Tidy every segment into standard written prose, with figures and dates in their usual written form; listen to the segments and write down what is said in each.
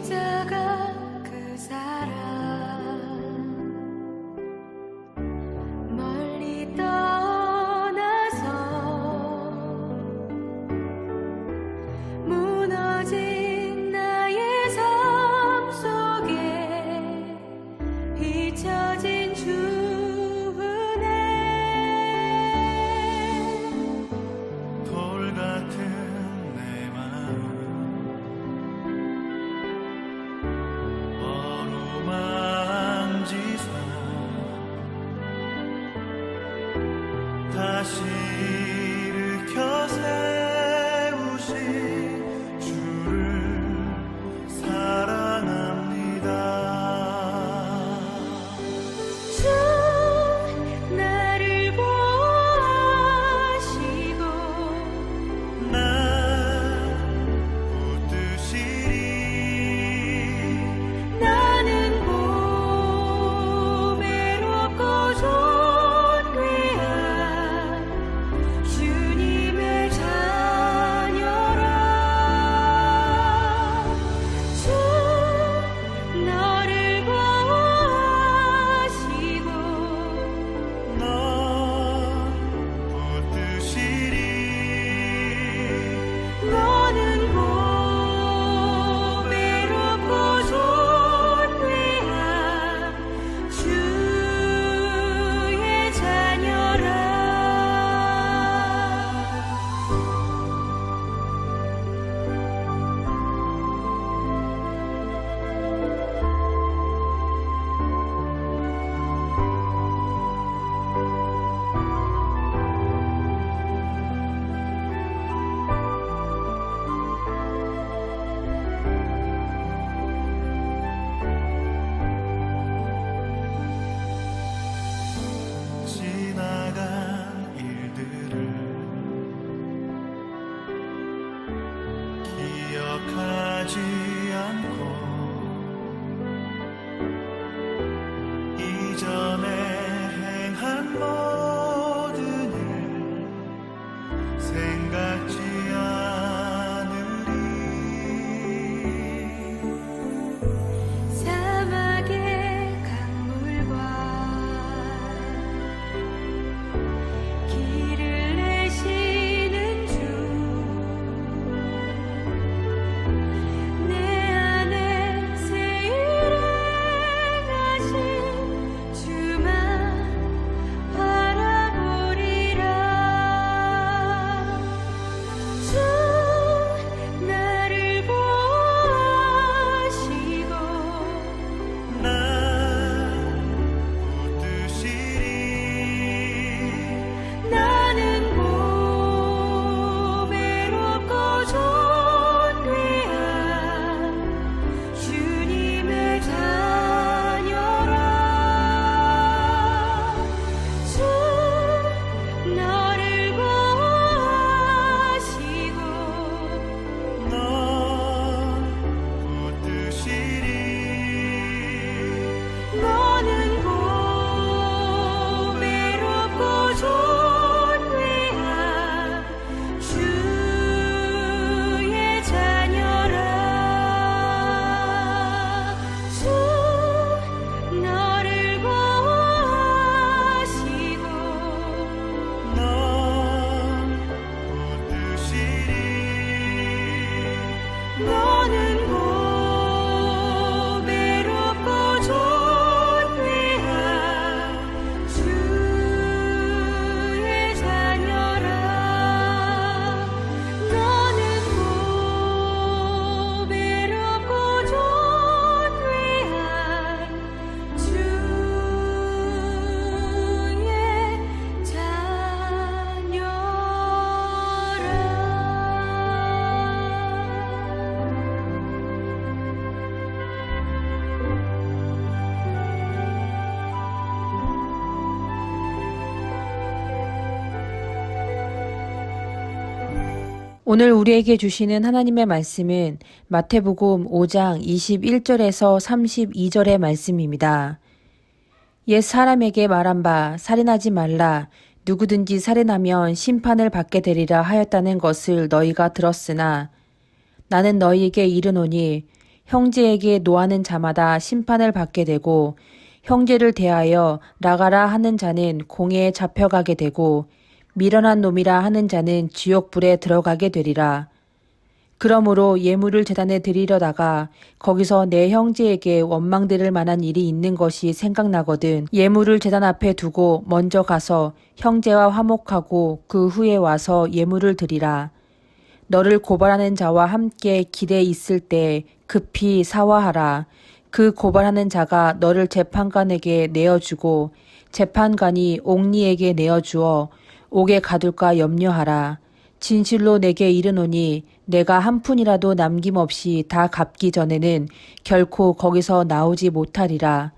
십자가 그 사랑 멀리 떠나서 무너진 나의 삶 속에 잊혀진 주 은혜 돌 같은 내 마음 어루만지사 다시 일으켜 세우신 주를 사랑합니다. 주 나를 보아시고 난 붙드시리. 나는 보배롭고 존귀한 주님의 자녀라. 주 너를 보아시고 넌 붙드시리. 너는 보배롭고 존귀한 주의 자녀라. 지나간 일들을 기억하지 않고 이전에 행한 모든 일 생각지 않으리. 사막의 강물과 길을 내시는 주 내 안에 새 일을 하신 주만 바라보리라. 주 나를 보아시고 난 붙드시리. 나는 보배롭고 존귀한 주님의 자녀라. 주 너를 보아시고 넌 붙드시리. 너는 보배롭고 존귀한 주의 자녀라. 주 너를 보아시고 넌 붙드시리. 너는 보배롭고 존귀한 주의 자녀라. 너는 보배롭고 존귀한 주의 오늘 우리에게 주시는 하나님의 말씀은 마태복음 5장 21절에서 32절의 말씀입니다. 옛 사람에게 말한 바 살인하지 말라. 누구든지 살인하면 심판을 받게 되리라 하였다는 것을 너희가 들었으나 나는 너희에게 이르노니 형제에게 노하는 자마다 심판을 받게 되고 형제를 대하여 나가라 하는 자는 공회에 잡혀가게 되고 미련한 놈이라 하는 자는 지옥불에 들어가게 되리라. 그러므로 예물을 제단에 드리려다가 거기서 내 형제에게 원망들을 만한 일이 있는 것이 생각나거든 예물을 제단 앞에 두고 먼저 가서 형제와 화목하고 그 후에 와서 예물을 드리라. 너를 고발하는 자와 함께 길에 있을 때 급히 사화하라. 그 고발하는 자가 너를 재판관에게 내어주고 재판관이 옥리에게 내어주어 옥에 가둘까 염려하라. 진실로 내게 이르노니 내가 한 푼이라도 남김없이 다 갚기 전에는 결코 거기서 나오지 못하리라.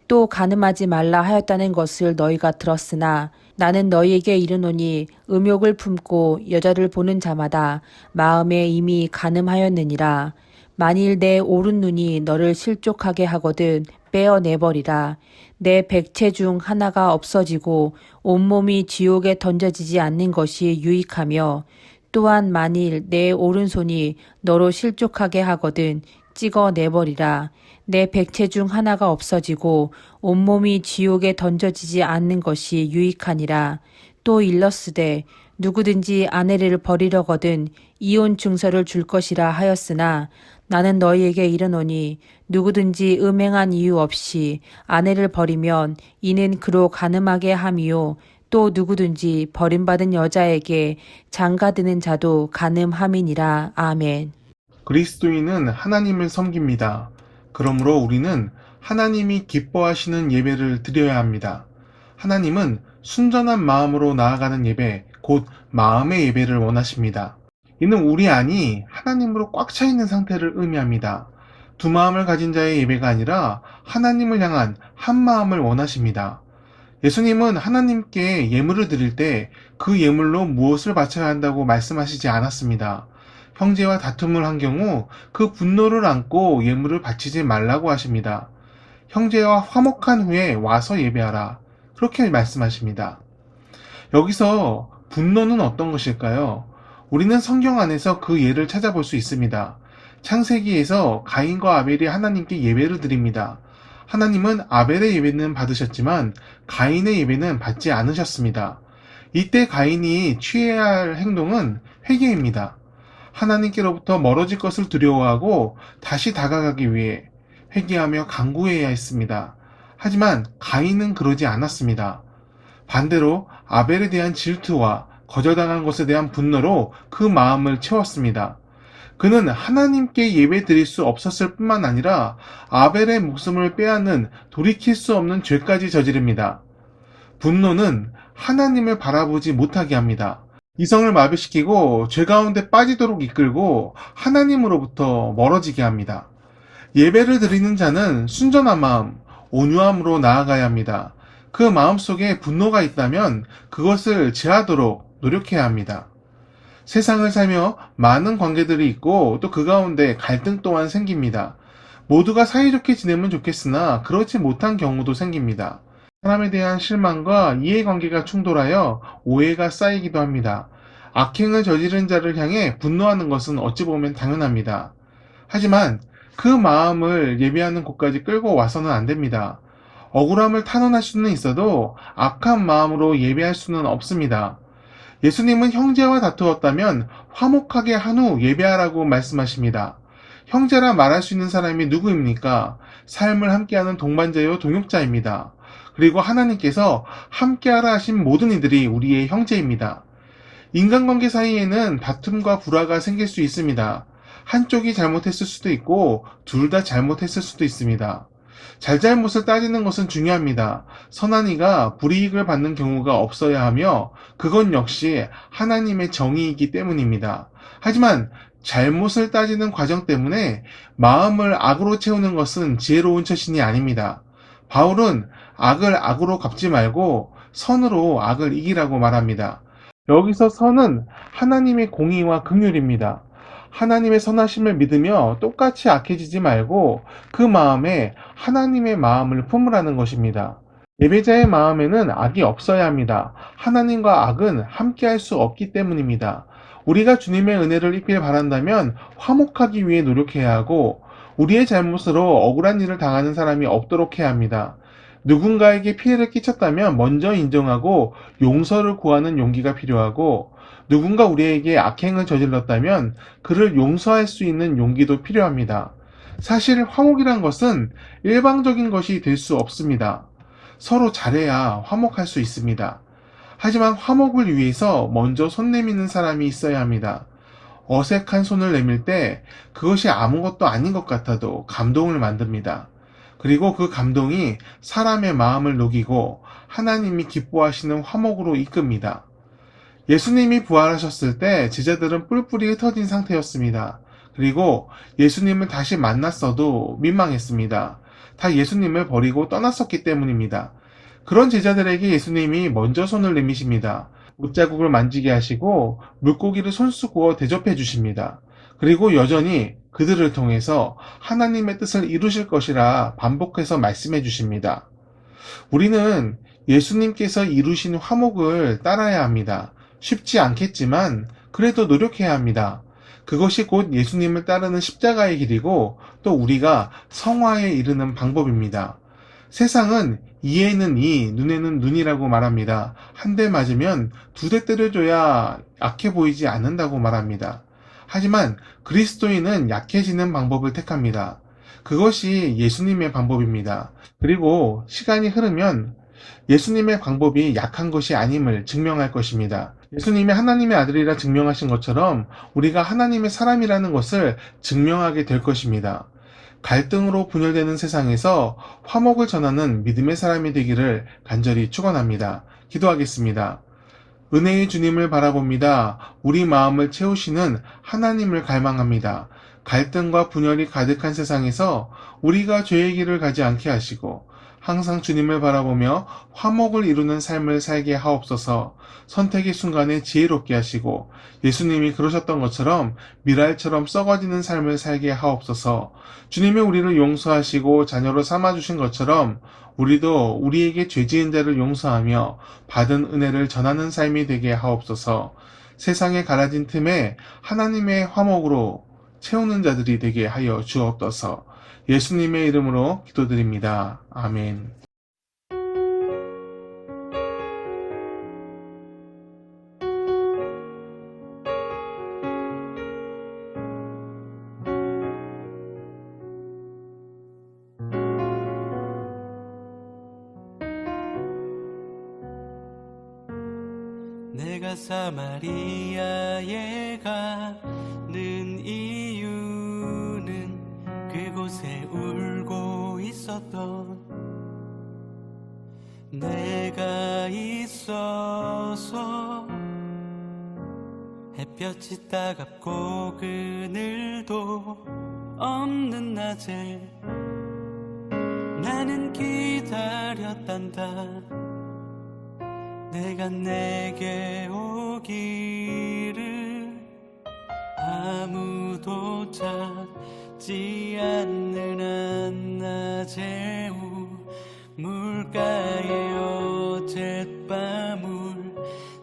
또 간음하지 말라 하였다는 것을 너희가 들었으나 나는 너희에게 이르노니 음욕을 품고 여자를 보는 자마다 마음에 이미 간음하였느니라. 만일 내 오른 눈이 너를 실족하게 하거든 빼어내버리라. 내 백체 중 하나가 없어지고 온몸이 지옥에 던져지지 않는 것이 유익하며 또한 만일 내 오른손이 너로 실족하게 하거든 찍어내버리라. 내 백체 중 하나가 없어지고 온몸이 지옥에 던져지지 않는 것이 유익하니라. 또 일렀으되 누구든지 아내를 버리려거든 이혼 증서를 줄 것이라 하였으나 나는 너희에게 이르노니 누구든지 음행한 이유 없이 아내를 버리면 이는 그로 간음하게 함이요 또 누구든지 버림받은 여자에게 장가드는 자도 간음함이니라. 아멘. 그리스도인은 하나님을 섬깁니다. 그러므로 우리는 하나님이 기뻐하시는 예배를 드려야 합니다. 하나님은 순전한 마음으로 나아가는 예배, 곧 마음의 예배를 원하십니다. 이는 우리 안이 하나님으로 꽉 차 있는 상태를 의미합니다. 두 마음을 가진 자의 예배가 아니라 하나님을 향한 한 마음을 원하십니다. 예수님은 하나님께 예물을 드릴 때 그 예물로 무엇을 바쳐야 한다고 말씀하시지 않았습니다. 형제와 다툼을 한 경우 그 분노를 안고 예물을 바치지 말라고 하십니다. 형제와 화목한 후에 와서 예배하라. 그렇게 말씀하십니다. 여기서 분노는 어떤 것일까요? 우리는 성경 안에서 그 예를 찾아볼 수 있습니다. 창세기에서 가인과 아벨이 하나님께 예배를 드립니다. 하나님은 아벨의 예배는 받으셨지만 가인의 예배는 받지 않으셨습니다. 이때 가인이 취해야 할 행동은 회개입니다. 하나님께로부터 멀어질 것을 두려워하고 다시 다가가기 위해 회개하며 간구해야 했습니다. 하지만 가인은 그러지 않았습니다. 반대로 아벨에 대한 질투와 거절당한 것에 대한 분노로 그 마음을 채웠습니다. 그는 하나님께 예배 드릴 수 없었을 뿐만 아니라 아벨의 목숨을 빼앗는 돌이킬 수 없는 죄까지 저지릅니다. 분노는 하나님을 바라보지 못하게 합니다. 이성을 마비시키고 죄 가운데 빠지도록 이끌고 하나님으로부터 멀어지게 합니다. 예배를 드리는 자는 순전한 마음, 온유함으로 나아가야 합니다. 그 마음 속에 분노가 있다면 그것을 제하도록 노력해야 합니다. 세상을 살며 많은 관계들이 있고 또 그 가운데 갈등 또한 생깁니다. 모두가 사이좋게 지내면 좋겠으나 그렇지 못한 경우도 생깁니다. 사람에 대한 실망과 이해관계가 충돌하여 오해가 쌓이기도 합니다. 악행을 저지른 자를 향해 분노하는 것은 어찌 보면 당연합니다. 하지만 그 마음을 예배하는 곳까지 끌고 와서는 안 됩니다. 억울함을 탄원할 수는 있어도 악한 마음으로 예배할 수는 없습니다. 예수님은 형제와 다투었다면 화목하게 한 후 예배하라고 말씀하십니다. 형제라 말할 수 있는 사람이 누구입니까? 삶을 함께하는 동반자요 동역자입니다. 그리고 하나님께서 함께하라 하신 모든 이들이 우리의 형제입니다. 인간관계 사이에는 다툼과 불화가 생길 수 있습니다. 한쪽이 잘못했을 수도 있고 둘 다 잘못했을 수도 있습니다. 잘잘못을 따지는 것은 중요합니다. 선한 이가 불이익을 받는 경우가 없어야 하며 그건 역시 하나님의 정의이기 때문입니다. 하지만 잘못을 따지는 과정 때문에 마음을 악으로 채우는 것은 지혜로운 처신이 아닙니다. 바울은 악을 악으로 갚지 말고 선으로 악을 이기라고 말합니다. 여기서 선은 하나님의 공의와 긍휼입니다. 하나님의 선하심을 믿으며 똑같이 악해지지 말고 그 마음에 하나님의 마음을 품으라는 것입니다. 예배자의 마음에는 악이 없어야 합니다. 하나님과 악은 함께할 수 없기 때문입니다. 우리가 주님의 은혜를 입길 바란다면 화목하기 위해 노력해야 하고 우리의 잘못으로 억울한 일을 당하는 사람이 없도록 해야 합니다. 누군가에게 피해를 끼쳤다면 먼저 인정하고 용서를 구하는 용기가 필요하고, 누군가 우리에게 악행을 저질렀다면 그를 용서할 수 있는 용기도 필요합니다. 사실 화목이란 것은 일방적인 것이 될 수 없습니다. 서로 잘해야 화목할 수 있습니다. 하지만 화목을 위해서 먼저 손 내미는 사람이 있어야 합니다. 어색한 손을 내밀 때 그것이 아무것도 아닌 것 같아도 감동을 만듭니다. 그리고 그 감동이 사람의 마음을 녹이고 하나님이 기뻐하시는 화목으로 이끕니다. 예수님이 부활하셨을 때 제자들은 뿔뿔이 흩어진 상태였습니다. 그리고 예수님을 다시 만났어도 민망했습니다. 다 예수님을 버리고 떠났었기 때문입니다. 그런 제자들에게 예수님이 먼저 손을 내미십니다. 옷자국을 만지게 하시고 물고기를 손수구어 대접해 주십니다. 그리고 여전히 그들을 통해서 하나님의 뜻을 이루실 것이라 반복해서 말씀해 주십니다. 우리는 예수님께서 이루신 화목을 따라야 합니다. 쉽지 않겠지만 그래도 노력해야 합니다. 그것이 곧 예수님을 따르는 십자가의 길이고 또 우리가 성화에 이르는 방법입니다. 세상은 이에는 이, 눈에는 눈이라고 말합니다. 한 대 맞으면 두 대 때려줘야 약해 보이지 않는다고 말합니다. 하지만 그리스도인은 약해지는 방법을 택합니다. 그것이 예수님의 방법입니다. 그리고 시간이 흐르면 예수님의 방법이 약한 것이 아님을 증명할 것입니다. 예수님이 하나님의 아들이라 증명하신 것처럼 우리가 하나님의 사람이라는 것을 증명하게 될 것입니다. 갈등으로 분열되는 세상에서 화목을 전하는 믿음의 사람이 되기를 간절히 축원합니다. 기도하겠습니다. 은혜의 주님을 바라봅니다. 우리 마음을 채우시는 하나님을 갈망합니다. 갈등과 분열이 가득한 세상에서 우리가 죄의 길을 가지 않게 하시고 항상 주님을 바라보며 화목을 이루는 삶을 살게 하옵소서. 선택의 순간에 지혜롭게 하시고 예수님이 그러셨던 것처럼 미랄처럼 썩어지는 삶을 살게 하옵소서. 주님이 우리를 용서하시고 자녀로 삼아주신 것처럼 우리도 우리에게 죄 지은 자를 용서하며 받은 은혜를 전하는 삶이 되게 하옵소서. 세상에 갈라진 틈에 하나님의 화목으로 채우는 자들이 되게 하여 주옵소서. 예수님의 이름으로 기도드립니다. 아멘. 내가 사마리아에 가는 이유는 그곳에 울고 있었던 내가 있어서 햇볕이 따갑고 그늘도 없는 낮에 나는 기다렸단다. 내가 내게 오기를 아무도 찾지 않는 한낮의 우물가에 어젯밤을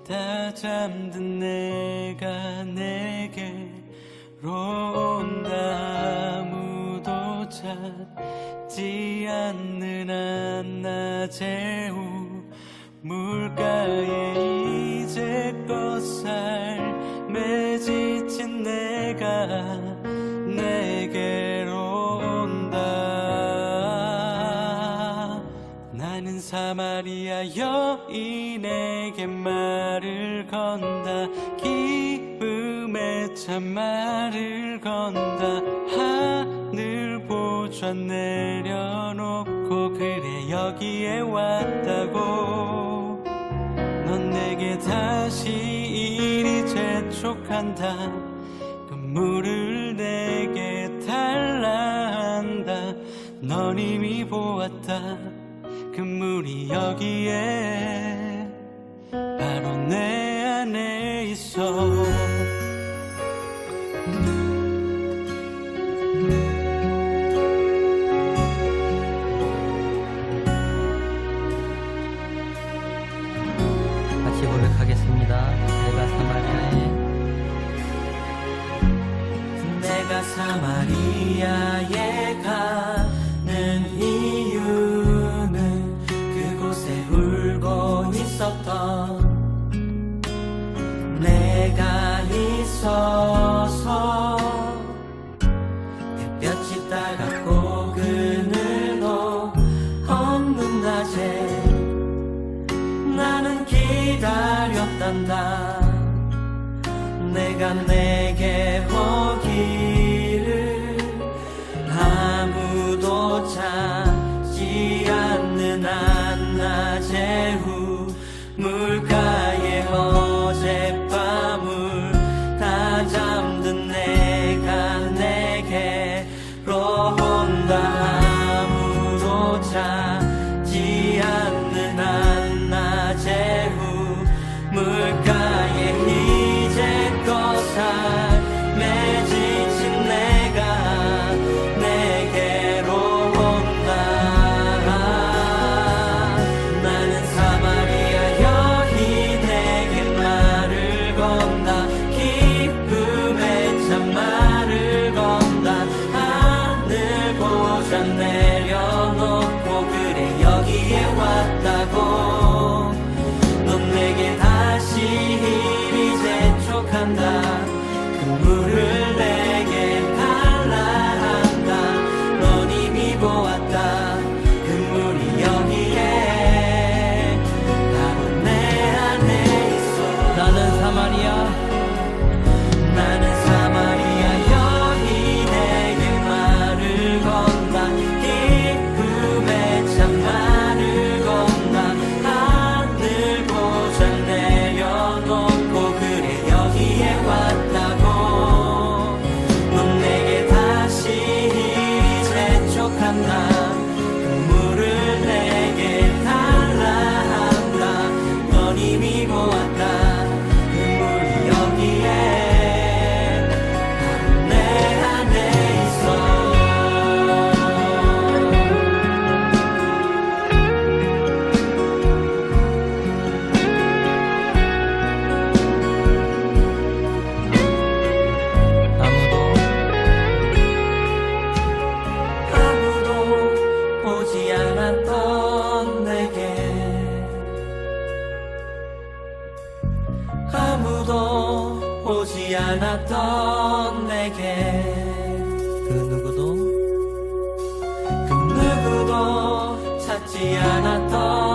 다 잠든 내가 내게로 온다. 아무도 찾지 않는 한낮의 물가에 이제껏 삶에 지친 내가 내게로 온다. 나는 사마리아 여인에게 말을 건다. 기쁨에 참 말을 건다. 하늘 보좌 내려놓고 그래 여기에 왔다고. 넌 내게 다시 이리 재촉한다. 그 물을 내게 달라 한다. 넌 이미 보았다. 그 물이 여기에 바로 내 안에 있어. 고백하겠습니다. 내가 사마리아에 서서 햇볕이 따갑고 그늘도 없는 낮에 나는 기다렸단다. 내가 내게 오기를 아무도 찾지 않는 한낮의 후 물가에 어젯밤을 다 잠든 내가 내게로 온다. 아무도 찾지 않는 한낮의 후 물가에 이제껏 삶에 지친 내가 내게로 온다. 나는 사마리아 여인에게 말을 건다. 기쁨의 참말을 건다. 하늘 고장 내려놓고 그래 여기에 왔다고. 넌 내게 다시 이리 재촉한다. 그 물을 내게 달라 한다. 넌 이미 보았다. 그 물이 여기에 바로 내 안에 있어. 나는 사마리아 여인에게 말을 건다. 기쁨의 참말을 건다. 하늘 고장 내려놓고 그래 여기에 왔다고. 넌 내게 다시 이리 재촉한다. 그 물을 내게 달라 한다. 넌 이미 보았다. 그 물이 여기에 바로 내 안에 있어. 아무도 오지 않았던 내게 아무도 오지 않았던 내게 그 누구도 찾지 않았던